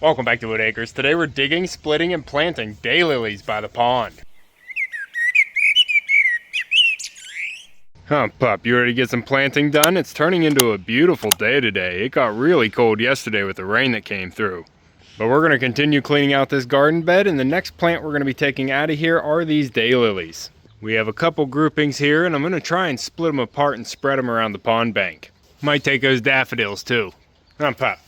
Welcome back to Wood Acres. Today we're digging, splitting, and planting daylilies by the pond. Huh, pup, you ready to get some planting done? It's turning into a beautiful day today. It got really cold yesterday with the rain that came through. But we're going to continue cleaning out this garden bed, and the next plant we're going to be taking out of here are these daylilies. We have a couple groupings here, and I'm going to try and split them apart and spread them around the pond bank. Might take those daffodils too. Huh, pup.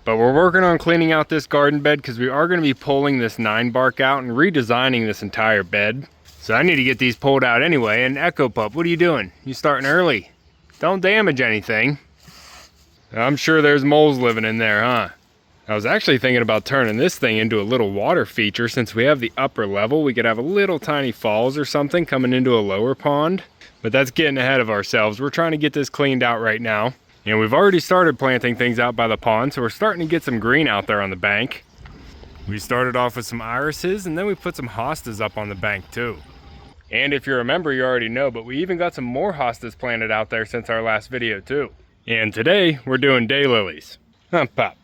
But we're working on cleaning out this garden bed because we are going to be pulling this 9 bark out and redesigning this entire bed. So I need to get these pulled out anyway. And Echo Pup, what are you doing? You starting early? Don't damage anything. I'm sure there's moles living in there, huh? I was actually thinking about turning this thing into a little water feature. Since we have the upper level, we could have a little tiny falls or something coming into a lower pond. But that's getting ahead of ourselves. We're trying to get this cleaned out right now. And we've already started planting things out by the pond, so we're starting to get some green out there on the bank. We started off with some irises, and then we put some hostas up on the bank too. And if you remember, you already know, but we even got some more hostas planted out there since our last video too. And today, we're doing daylilies. Huh, Pop?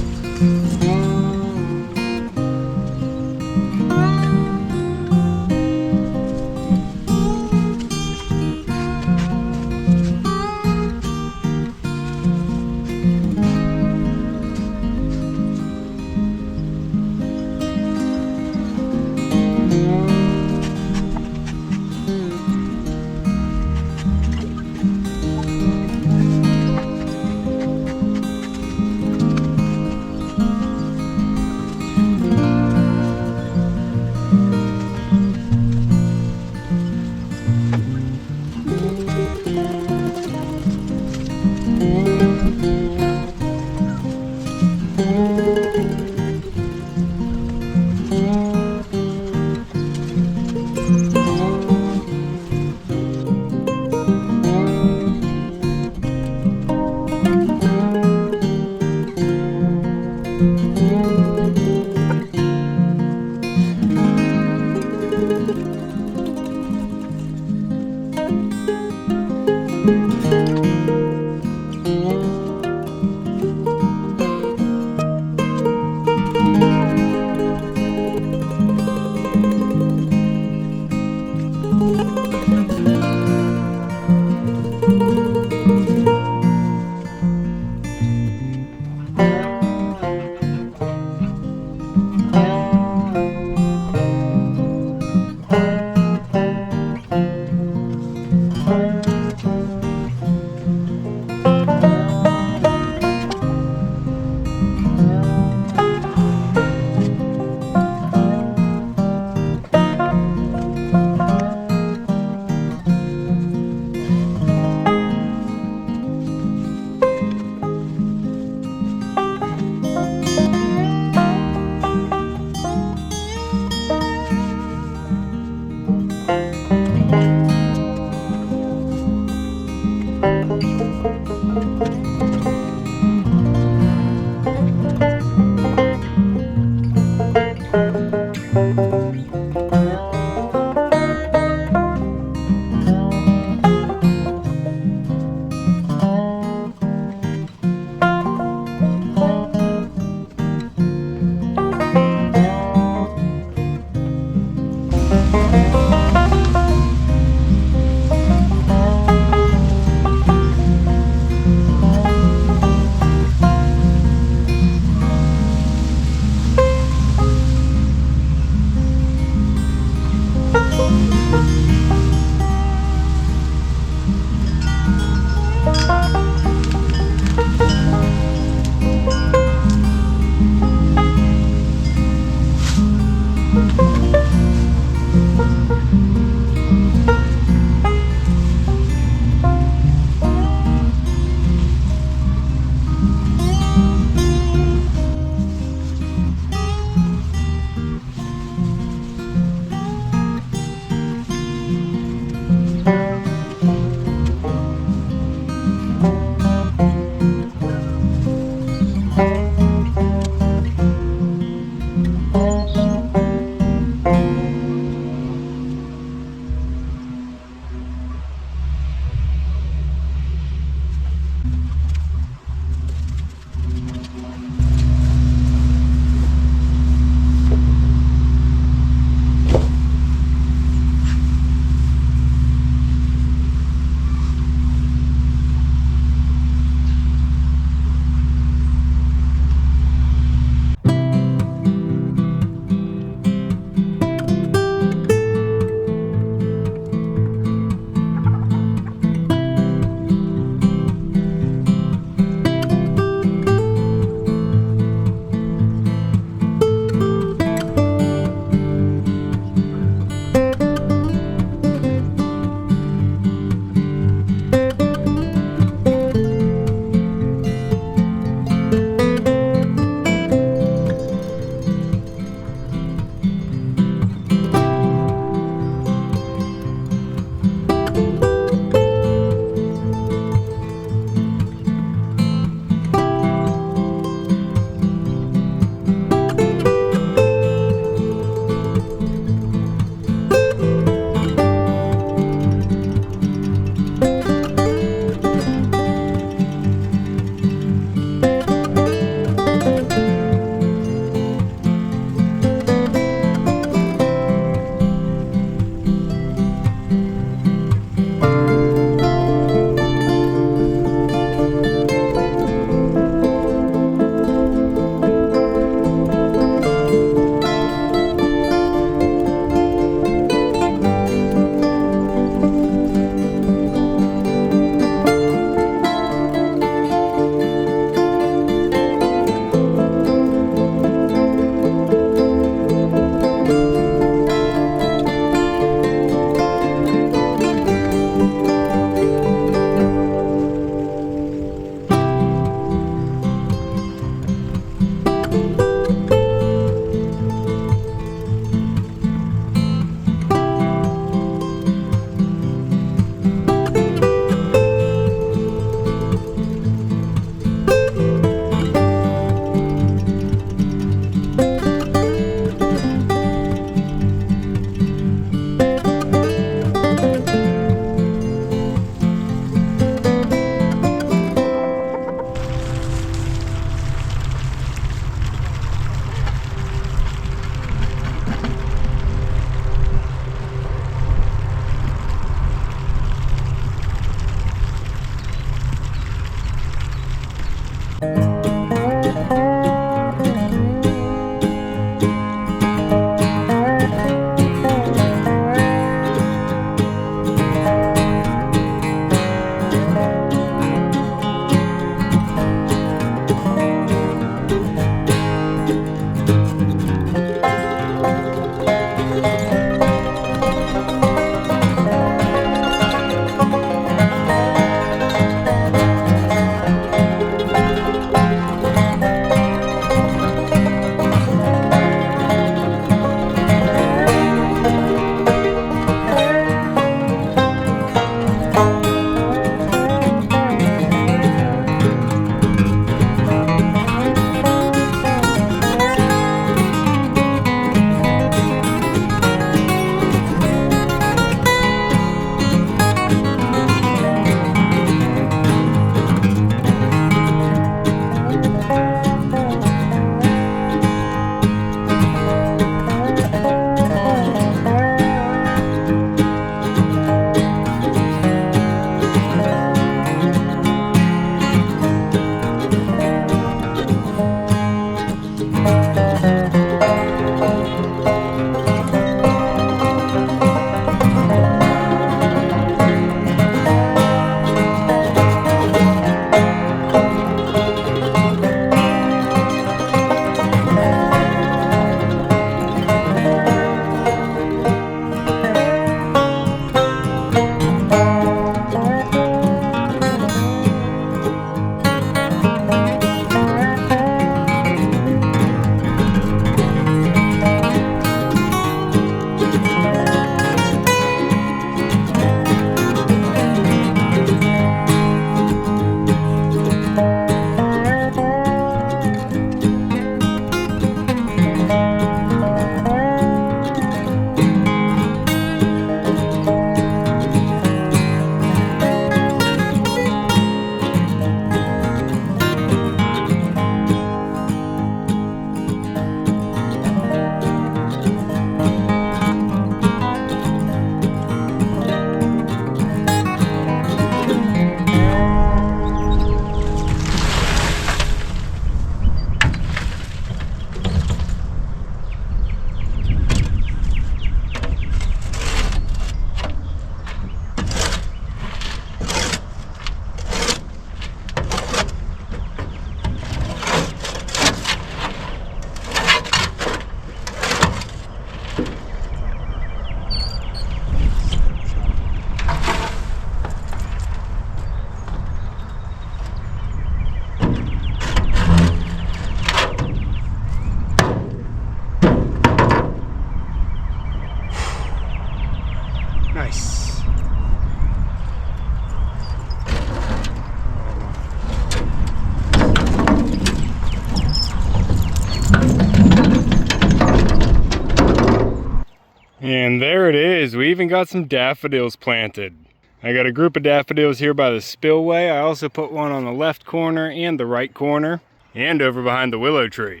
And there it is. We even got some daffodils planted. I got a group of daffodils here by the spillway. I also put one on the left corner and the right corner, and over behind the willow tree.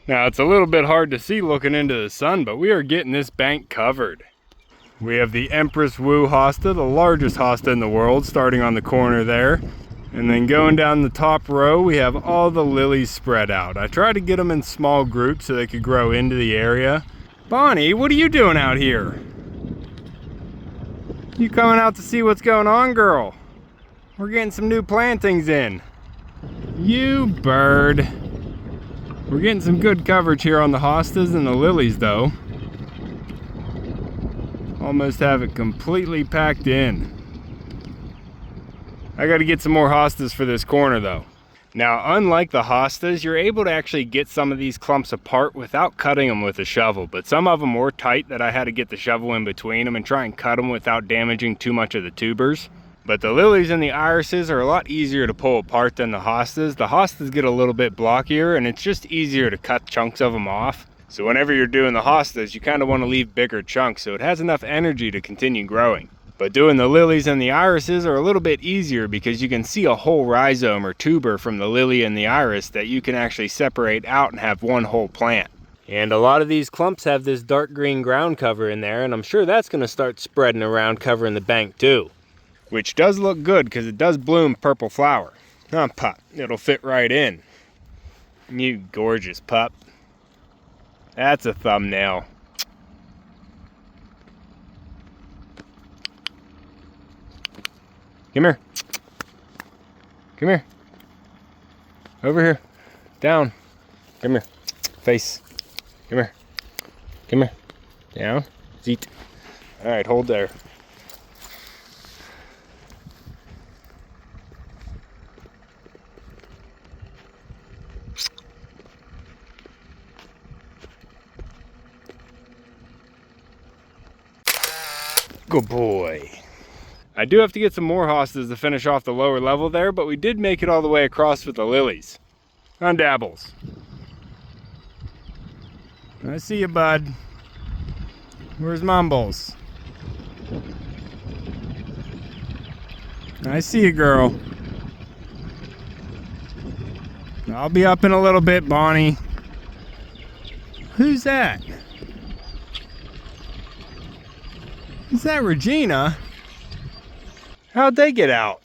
Now it's a little bit hard to see looking into the sun, but we are getting this bank covered. We have the Empress Wu hosta, the largest hosta in the world, starting on the corner there. And then going down the top row, we have all the lilies spread out. I tried to get them in small groups so they could grow into the area. Bonnie, what are you doing out here? You coming out to see what's going on, girl? We're getting some new plantings in. You bird. We're getting some good coverage here on the hostas and the lilies though. Almost have it completely packed in. I gotta get some more hostas for this corner though. Now, unlike the hostas, you're able to actually get some of these clumps apart without cutting them with a shovel, but some of them were tight that I had to get the shovel in between them and try and cut them without damaging too much of the tubers. But the lilies and the irises are a lot easier to pull apart than the hostas. The hostas get a little bit blockier and it's just easier to cut chunks of them off. So whenever you're doing the hostas, you kind of want to leave bigger chunks so it has enough energy to continue growing. But doing the lilies and the irises are a little bit easier because you can see a whole rhizome or tuber from the lily and the iris that you can actually separate out and have one whole plant. And a lot of these clumps have this dark green ground cover in there, and I'm sure that's going to start spreading around covering the bank too. Which does look good because it does bloom purple flower. Huh, pup, it'll fit right in. You gorgeous pup. That's a thumbnail. Come here. Come here. Over here. Down. Come here. Face. Come here. Come here. Down. Seat. All right, hold there. Good boy. I do have to get some more hostas to finish off the lower level there, but we did make it all the way across with the lilies. On dabbles. I see you, bud. Where's Mumbles? I see you, girl. I'll be up in a little bit, Bonnie. Who's that? Is that Regina? How'd they get out?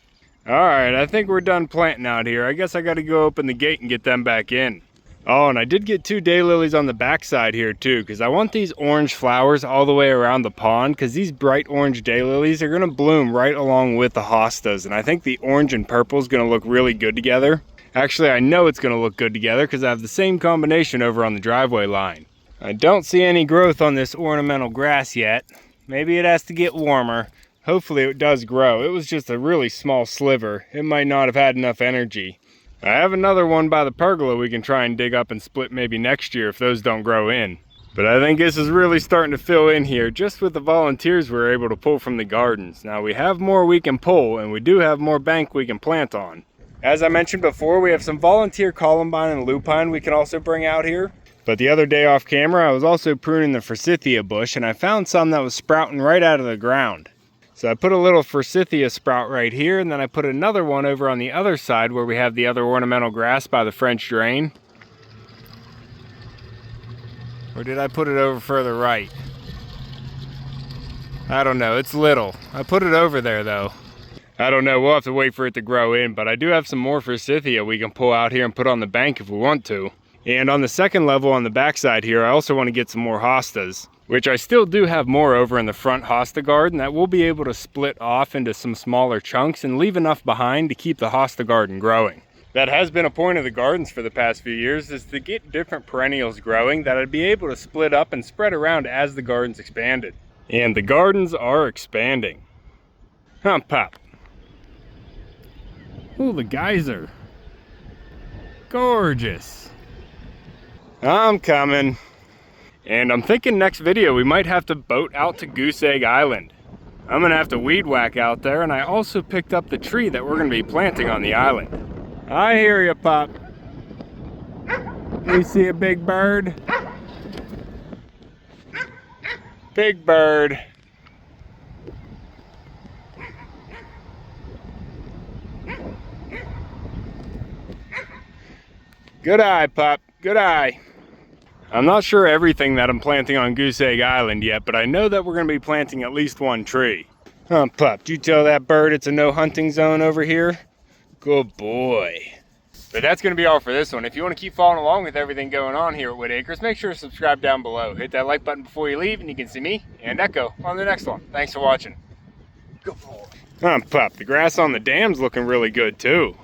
Alright, I think we're done planting out here. I guess I gotta go open the gate and get them back in. Oh, and I did get 2 daylilies on the backside here too, because I want these orange flowers all the way around the pond, because these bright orange daylilies are gonna bloom right along with the hostas, and I think the orange and purple is gonna look really good together. Actually, I know it's gonna look good together because I have the same combination over on the driveway line. I don't see any growth on this ornamental grass yet. Maybe it has to get warmer. Hopefully it does grow. It was just a really small sliver. It might not have had enough energy. I have another one by the pergola we can try and dig up and split maybe next year if those don't grow in. But I think this is really starting to fill in here just with the volunteers we're able to pull from the gardens. Now we have more we can pull and we do have more bank we can plant on. As I mentioned before, we have some volunteer columbine and lupine we can also bring out here. But the other day off camera, I was also pruning the forsythia bush and I found some that was sprouting right out of the ground. So I put a little forsythia sprout right here, and then I put another one over on the other side where we have the other ornamental grass by the French drain. Or did I put it over further right? I don't know, it's little. I put it over there though. I don't know, we'll have to wait for it to grow in, but I do have some more forsythia we can pull out here and put on the bank if we want to. And on the second level on the backside here, I also want to get some more hostas, which I still do have more over in the front hosta garden that we'll be able to split off into some smaller chunks and leave enough behind to keep the hosta garden growing. That has been a point of the gardens for the past few years, is to get different perennials growing that I'd be able to split up and spread around as the gardens expanded. And the gardens are expanding. Huh, Pop? Ooh, the geyser. Gorgeous. I'm coming. And I'm thinking next video we might have to boat out to Goose Egg Island. I'm gonna have to weed whack out there, and I also picked up the tree that we're gonna be planting on the island. I hear you, Pop. You see a big bird? Big bird. Good eye, pup. Good eye. I'm not sure everything that I'm planting on Goose Egg Island yet, but I know that we're going to be planting at least one tree. Huh, pup, did you tell that bird it's a no hunting zone over here? Good boy. But that's going to be all for this one. If you want to keep following along with everything going on here at Whitt Acres, make sure to subscribe down below. Hit that like button before you leave, and you can see me and Echo on the next one. Thanks for watching. Good boy. Huh, pup, the grass on the dam's looking really good too.